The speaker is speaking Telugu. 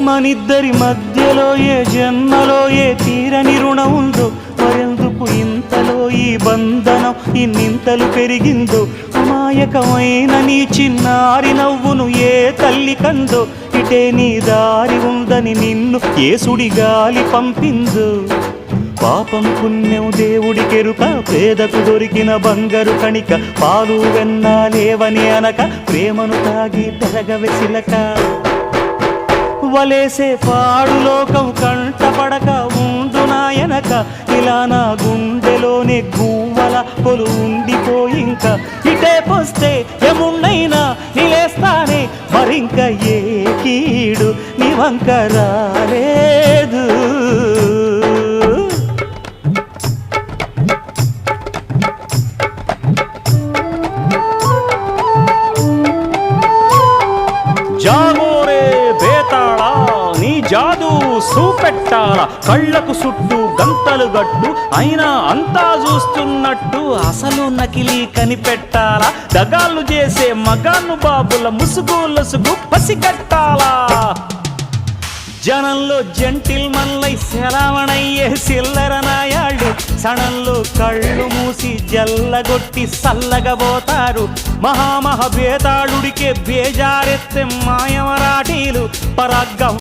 మనిద్దరి మధ్యలో ఏ జన్మలో ఏ తీరని రుణం ఉందో, మరెందుకు ఇంతలో ఈ బంధనం ఇన్నింతలు పెరిగిందో. అమాయకమైన నీ చిన్నారి నవ్వును ఏ తల్లి కందో, ఇటే నీ దారి ఉందని నిన్ను ఏ సుడి గాలి పంపిందో. పాపం పుణ్యం దేవుడికెరుక, పేదకు దొరికిన బంగారు కణిక, పాలు వెన్నాలేవని అనక ప్రేమను తాగి పెరగవెసిలక. వలేసే పాడు లోకం కంటపడక ఉండు నాయనక, ఇలా నా గుండెలోనే గువ్వల కొలు ఉండిపోయింక. ఇటే పోస్తే ఎమున్నైనా నిలేస్తానే, మరింక ఏ కీడు నీ వంక రాలేదు. జాగోరే బేతాళా, నీ జాదు సూపెట్టాలా, కళ్ళకు చుట్టూ గంతలు గట్టు అయినా అంతా చూస్తున్నట్టు అసలు నకిలీ కనిపెట్టాలా. దగాళ్ళు చేసే మగాను బాబుల ముసుగు లొసుగు పసిగట్టాలా. జనంలో జంటిల్ మల్లై సెలవణయ్యే సిల్లర నాయాళ్ళు, సణంలో కళ్ళు మూసి జల్లగొట్టి సల్లగబోతారు. మహామహ బేతాళుడికే బేజారెత్తే మాయమరాఠీలు పరాగ్గం